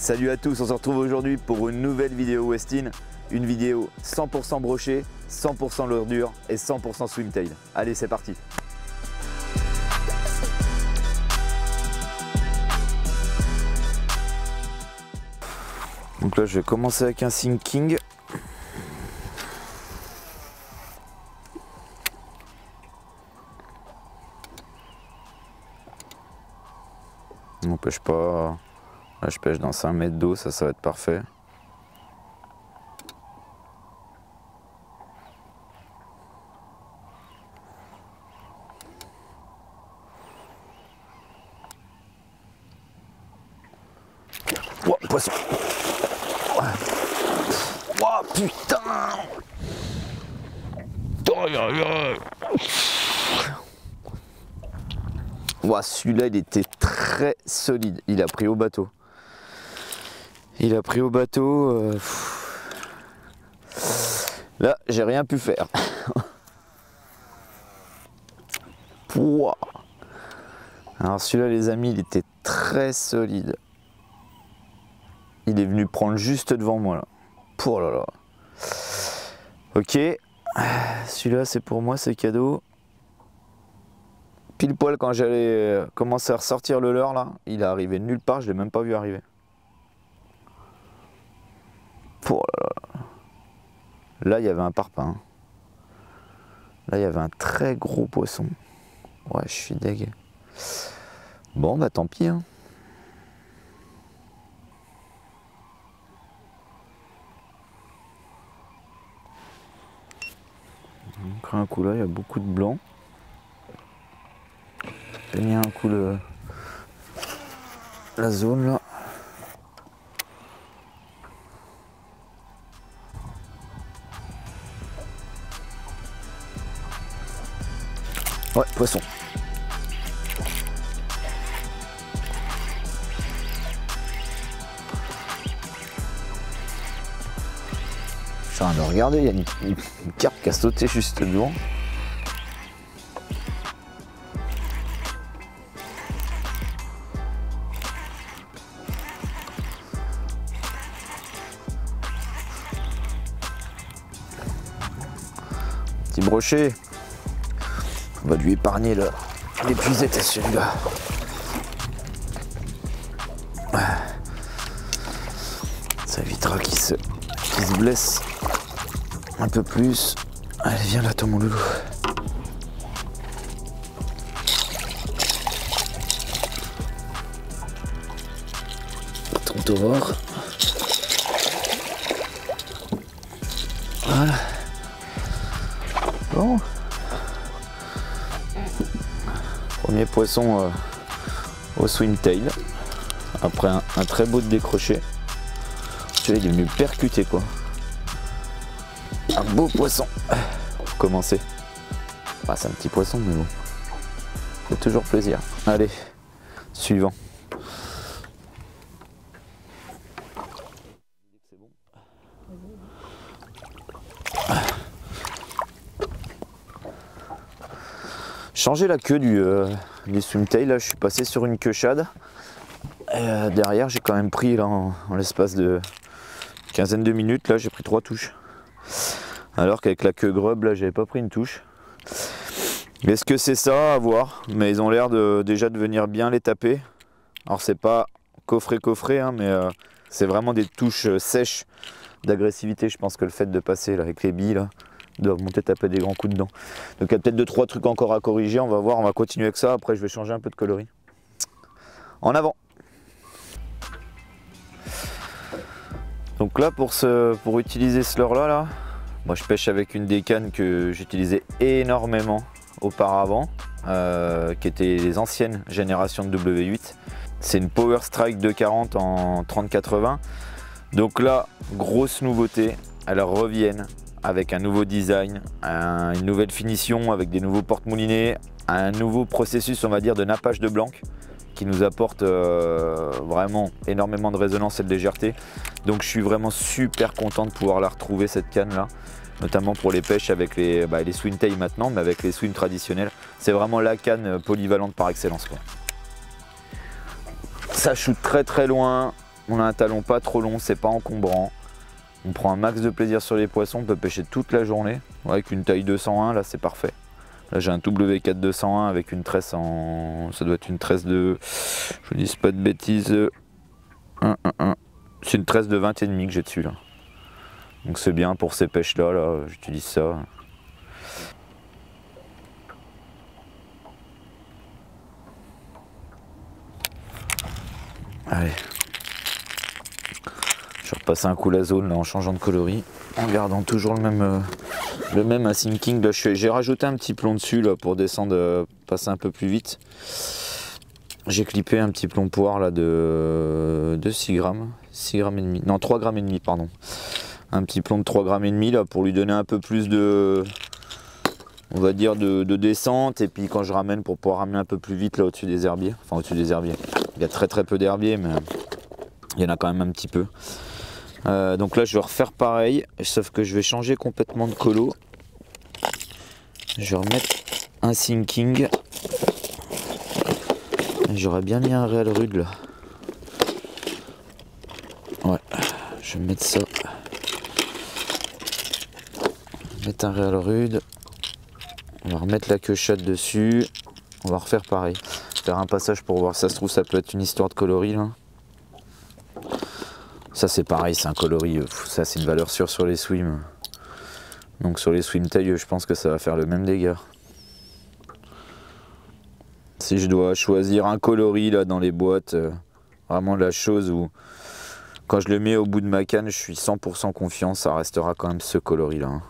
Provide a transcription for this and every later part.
Salut à tous, on se retrouve aujourd'hui pour une nouvelle vidéo Westin. Une vidéo 100% brochée, 100% leurre dure et 100% swimtail. Allez, c'est parti. Donc là, je vais commencer avec un sinking. On pêche pas. Là, je pêche dans 5 mètres d'eau, ça va être parfait. Oh, poisson! Oh putain! Oh, celui-là, il était très solide. Il a pris au bateau. Il a pris au bateau. Là, j'ai rien pu faire. Pouah. Alors celui-là, les amis, il était très solide. Il est venu prendre juste devant moi là. Oh là là. Ok. Celui-là, c'est pour moi, c'est cadeau. Pile poil quand j'allais commencer à ressortir le leurre là, il est arrivé de nulle part, je l'ai même pas vu arriver. Oh là là. Là, il y avait un parpaing. Là, il y avait un très gros poisson. Ouais, je suis deg. Bon, bah tant pis. Hein. Donc, un coup là, il y a beaucoup de blanc. J'ai mis un coup la zone là. Ouais, poisson. Je suis en train de regarder, il y a une carpe qui a sauté juste devant. Petit brochet. On va lui épargner l'épuisette à celui-là. Ça évitera qu'il se blesse un peu plus. Allez, viens là, toi, mon loulou. Ton voir. Voilà. Bon. Premier poisson au swimtail. Après un très beau décroché. Celui-là il est venu percuter quoi. Un beau poisson. Pour commencer. Ah, c'est un petit poisson mais bon. C'est toujours plaisir. Allez, suivant. Changer la queue du swimtail, là je suis passé sur une queue shad. Derrière j'ai quand même pris là, en l'espace de quinzaine de minutes, là j'ai pris 3 touches. Alors qu'avec la queue grub là j'avais pas pris une touche. Est-ce que c'est ça à voir? Mais ils ont l'air déjà de venir bien les taper. Alors c'est pas coffret hein, mais c'est vraiment des touches sèches d'agressivité. Je pense que le fait de passer là, avec les billes là, de remonter taper des grands coups dedans. Donc il y a peut-être 2-3 trucs encore à corriger, on va voir, on va continuer avec ça, après je vais changer un peu de coloris. En avant. Donc là pour utiliser ce leurre là, moi je pêche avec une des cannes que j'utilisais énormément auparavant, qui étaient les anciennes générations de W8. C'est une Power Strike 240 en 30-80. Donc là, grosse nouveauté, elles reviennent avec un nouveau design, une nouvelle finition avec des nouveaux porte-moulinets, un nouveau processus on va dire de nappage de blanc qui nous apporte vraiment énormément de résonance et de légèreté. Donc je suis vraiment super content de pouvoir la retrouver cette canne là, notamment pour les pêches avec les swimtail maintenant, mais avec les swims traditionnels. C'est vraiment la canne polyvalente par excellence quoi. Ça shoot très très loin, on a un talon pas trop long, c'est pas encombrant. On prend un max de plaisir sur les poissons, on peut pêcher toute la journée. Ouais, avec une taille 201, là c'est parfait. Là j'ai un W4 201 avec une tresse en... Ça doit être une tresse de... Je dis pas de bêtises. C'est une tresse de 20,5 que j'ai dessus là. Donc c'est bien pour ces pêches là, j'utilise ça. Allez. Je vais repasser un coup la zone là en changeant de coloris. En gardant toujours le même à sinking. J'ai rajouté un petit plomb dessus là pour descendre, passer un peu plus vite. J'ai clippé un petit plomb poire là de 6 grammes. 6 grammes et demi. Non, 3 grammes et demi, pardon. Un petit plomb de 3 grammes et demi là pour lui donner un peu plus de, on va dire, de descente. Et puis quand je ramène, pour pouvoir ramener un peu plus vite là au-dessus des herbiers. Enfin au-dessus des herbiers. Il y a très peu d'herbiers, mais il y en a quand même un petit peu. Donc là je vais refaire pareil, sauf que je vais changer complètement de colo. Je vais remettre un sinking. J'aurais bien mis un réel rude là. Ouais, je vais mettre ça. Mettre un réel rude. On va remettre la queue chatte dessus. On va refaire pareil. Faire un passage pour voir si ça se trouve, ça peut être une histoire de coloris là. Ça c'est pareil, c'est un coloris, ça c'est une valeur sûre sur les swims. Donc sur les swim tail, je pense que ça va faire le même dégât. Si je dois choisir un coloris là dans les boîtes, vraiment la chose où quand je le mets au bout de ma canne, je suis 100% confiant, ça restera quand même ce coloris là.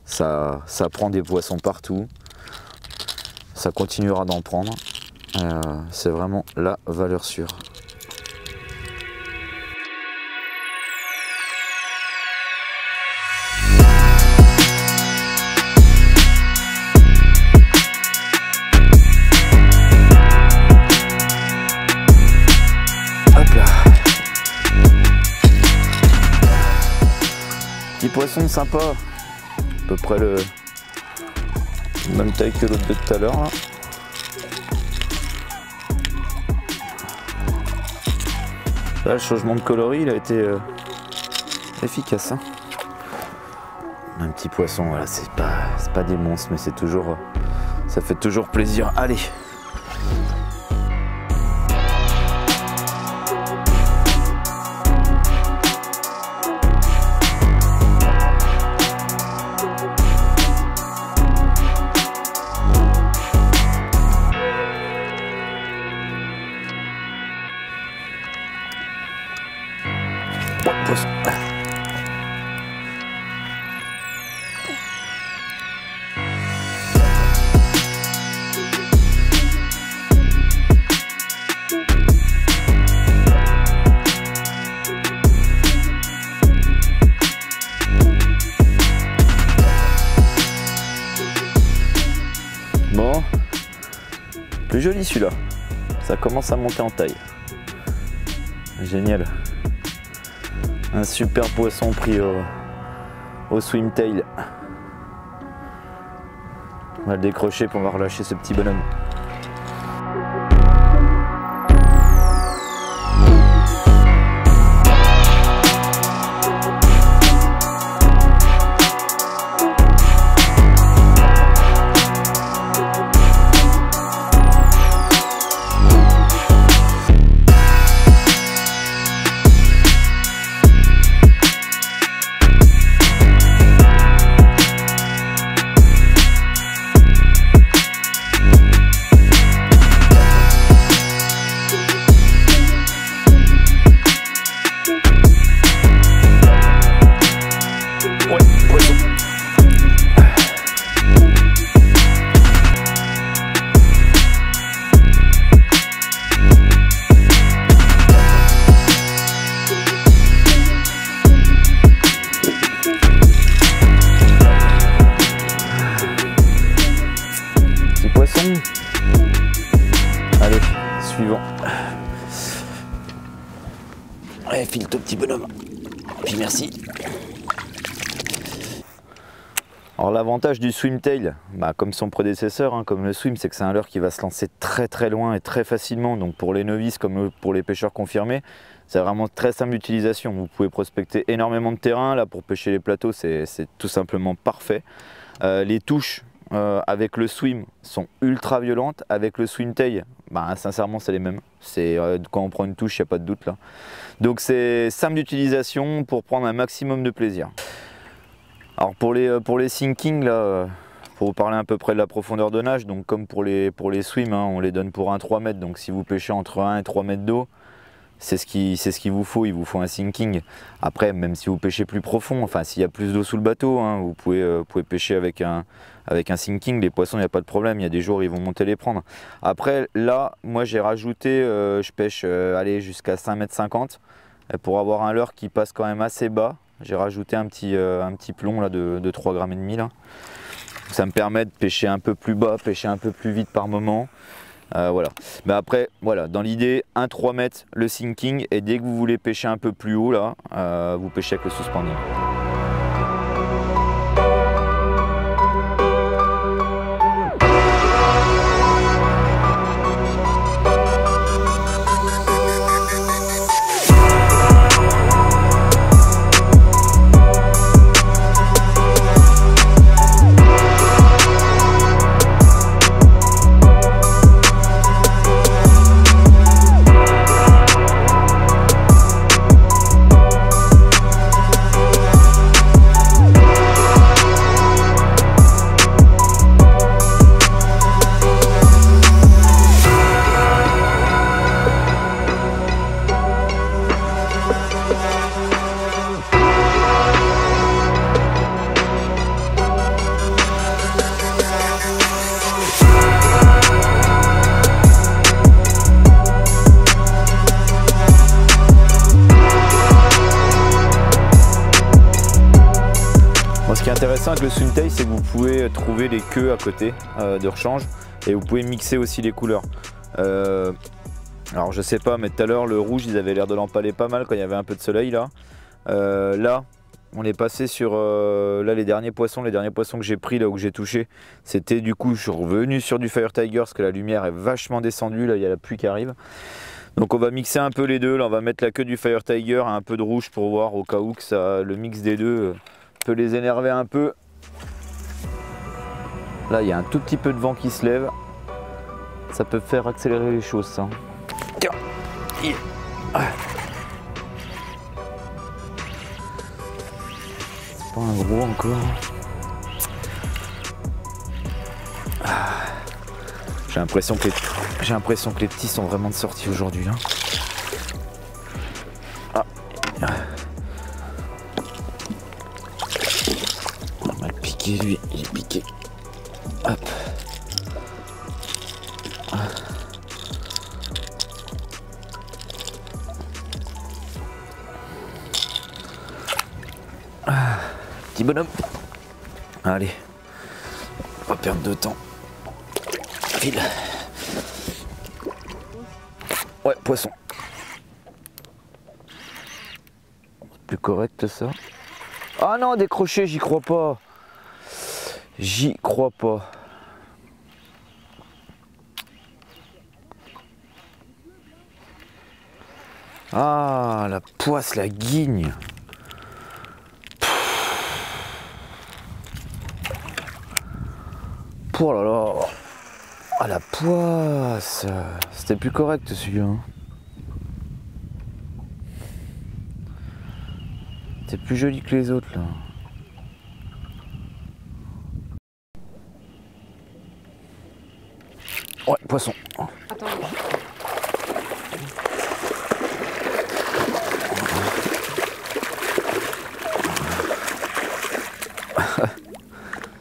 Ça prend des poissons partout, ça continuera d'en prendre, c'est vraiment la valeur sûre. Petit poisson sympa, à peu près le même taille que l'autre de tout à l'heure là. Là le changement de coloris il a été efficace hein. Un petit poisson, voilà, c'est pas des monstres mais c'est toujours, ça fait toujours plaisir. Allez. Bon, plus joli celui-là, ça commence à monter en taille. Génial. Un super poisson pris au swim tail. On va le décrocher pour relâcher ce petit bonhomme. Alors l'avantage du swimtail, comme son prédécesseur, hein, comme le swim, c'est que c'est un leurre qui va se lancer très très loin et très facilement. Donc pour les novices comme pour les pêcheurs confirmés, c'est vraiment très simple d'utilisation. Vous pouvez prospecter énormément de terrain. Là pour pêcher les plateaux, c'est tout simplement parfait. Les touches avec le swim sont ultra violentes. Avec le swimtail, sincèrement c'est les mêmes. Quand on prend une touche, il n'y a pas de doute là. Donc c'est simple d'utilisation pour prendre un maximum de plaisir. Alors pour les sinking, là, pour vous parler à peu près de la profondeur de nage, donc comme pour les swims, hein, on les donne pour 1-3 mètres. Donc si vous pêchez entre 1 et 3 mètres d'eau, c'est ce qu'il vous faut, il vous faut un sinking. Après, même si vous pêchez plus profond, enfin s'il y a plus d'eau sous le bateau, hein, vous pouvez pêcher avec un sinking. Les poissons, il n'y a pas de problème, il y a des jours ils vont monter les prendre. Après là, moi j'ai rajouté, je pêche jusqu'à 5,50 m et pour avoir un leurre qui passe quand même assez bas. J'ai rajouté un petit plomb là, de 3,5 g là. Ça me permet de pêcher un peu plus bas, pêcher un peu plus vite par moment. Voilà. Mais après, voilà, dans l'idée, 1-3 mètres le sinking, et dès que vous voulez pêcher un peu plus haut là, vous pêchez avec le suspending. Ce qui est intéressant avec le swimtail, c'est que vous pouvez trouver les queues à côté de rechange et vous pouvez mixer aussi les couleurs. Alors je sais pas, mais tout à l'heure le rouge ils avaient l'air de l'empaler pas mal quand il y avait un peu de soleil là. Là on est passé sur là les derniers poissons que j'ai pris là où j'ai touché, c'était du coup je suis revenu sur du Fire Tiger parce que la lumière est vachement descendue, là il y a la pluie qui arrive. Donc on va mixer un peu les deux, là on va mettre la queue du Fire Tiger et un peu de rouge pour voir au cas où que le mix des deux peut les énerver un peu. Là il y a un tout petit peu de vent qui se lève, ça peut faire accélérer les choses ça. Tiens. C'est pas un gros encore. J'ai l'impression que les petits sont vraiment de sortie aujourd'hui là. On va le piquer lui, il est piqué. Hop. Petit bonhomme. Allez, on va perdre de temps. File. Ouais, poisson. Plus correct ça. Ah non, décroché, j'y crois pas. J'y crois pas. Ah, la poisse, la guigne. Oh là là. Ah la poisse. C'était plus correct celui-là. C'est plus joli que les autres là. Ouais, poisson. Attends.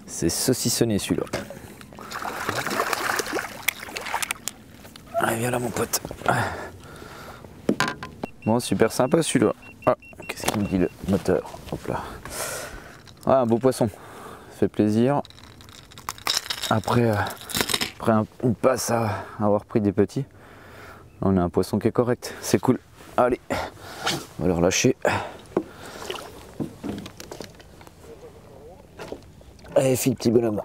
C'est saucissonné celui-là. Allez, viens là mon pote. Bon, super sympa celui-là. Ah, qu'est-ce qu'il me dit le moteur? Hop là. Ah, un beau poisson. Ça fait plaisir. Après une passe à avoir pris des petits, on a un poisson qui est correct. C'est cool. Allez, on va le relâcher. Allez, file petit bonhomme.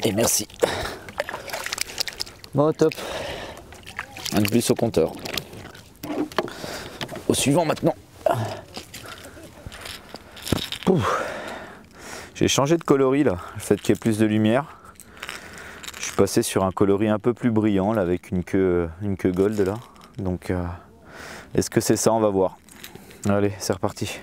Et merci. Bon, top. Un de plus au compteur. Au suivant maintenant. J'ai changé de coloris là, le fait qu'il y ait plus de lumière. Je suis passé sur un coloris un peu plus brillant là, avec une queue gold là. Donc est-ce que c'est ça? On va voir. Allez, c'est reparti.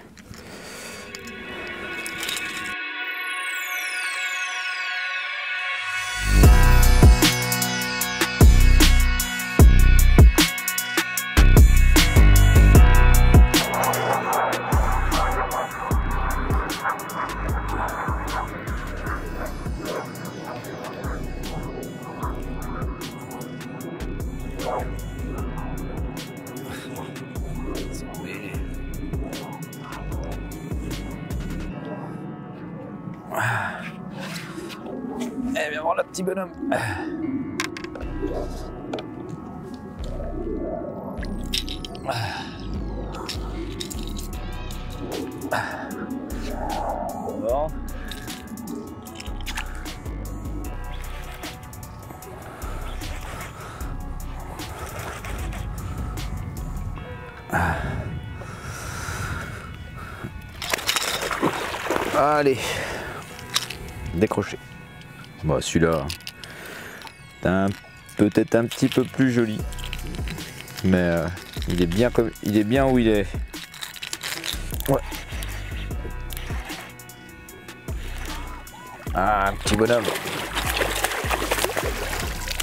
Eh viens voir le petit bonhomme. Bon. Allez, décroché. Bon, celui-là, peut-être un petit peu plus joli, mais il est bien où il est. Ouais. Ah, un petit bonhomme.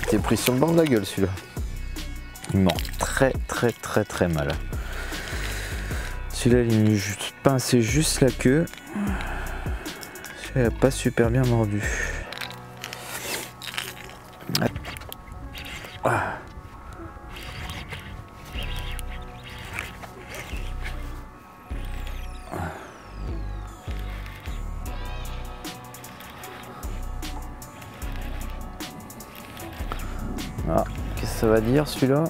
T'es pris sur le bord de la gueule celui-là. Il mord très mal. Celui-là, il m'a pincé juste la queue. Celui-là, il n'a pas super bien mordu. Ah. Ah, qu'est-ce que ça va dire celui-là?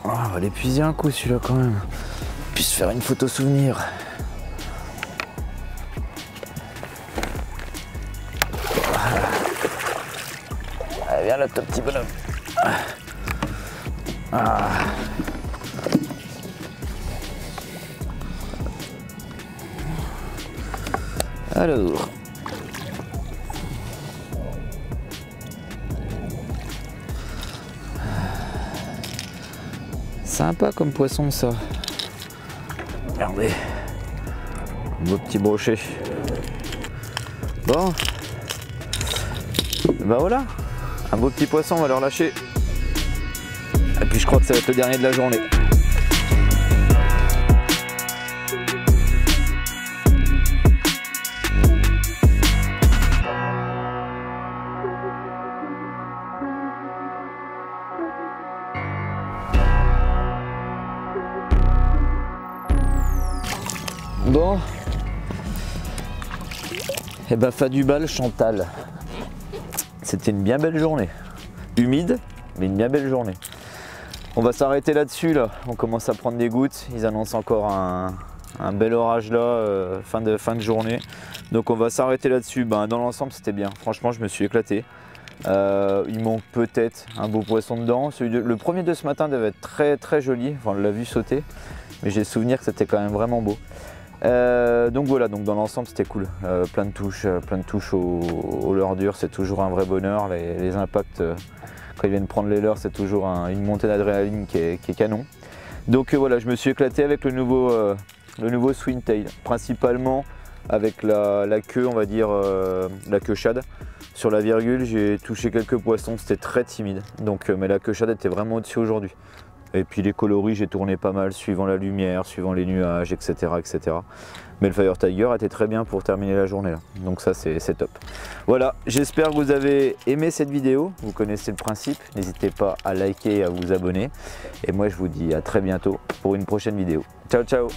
Oh, on va l'épuiser un coup celui-là quand même. Puis se faire une photo souvenir. Allez, viens là, ton petit bonhomme. Ah. Alors. Sympa comme poisson ça. Regardez. Un beau petit brochet. Bon. Bah voilà. Un beau petit poisson, on va le relâcher. Et puis je crois que ça va être le dernier de la journée. Bon. Et bah Fadubal Chantal. C'était une bien belle journée. Humide, mais une bien belle journée. On va s'arrêter là-dessus là. On commence à prendre des gouttes. Ils annoncent encore un bel orage là, fin de journée. Donc on va s'arrêter là-dessus. Ben, dans l'ensemble c'était bien. Franchement je me suis éclaté. Il manque peut-être un beau poisson dedans. Le premier de ce matin devait être très joli. Enfin on l'a vu sauter. Mais j'ai souvenir que c'était quand même vraiment beau. Donc voilà, donc dans l'ensemble c'était cool, plein de touches au leurre dur, c'est toujours un vrai bonheur, les impacts quand ils viennent prendre les leurres c'est toujours une montée d'adrénaline qui est canon. Donc voilà, je me suis éclaté avec le nouveau Swingtail, principalement avec la queue, on va dire la queue shad. Sur la virgule j'ai touché quelques poissons, c'était très timide, donc, mais la queue shad était vraiment au-dessus aujourd'hui. Et puis les coloris, j'ai tourné pas mal suivant la lumière, suivant les nuages, etc. Mais le Fire Tiger était très bien pour terminer la journée là. Donc ça c'est top. Voilà, j'espère que vous avez aimé cette vidéo. Vous connaissez le principe. N'hésitez pas à liker et à vous abonner. Et moi je vous dis à très bientôt pour une prochaine vidéo. Ciao ciao.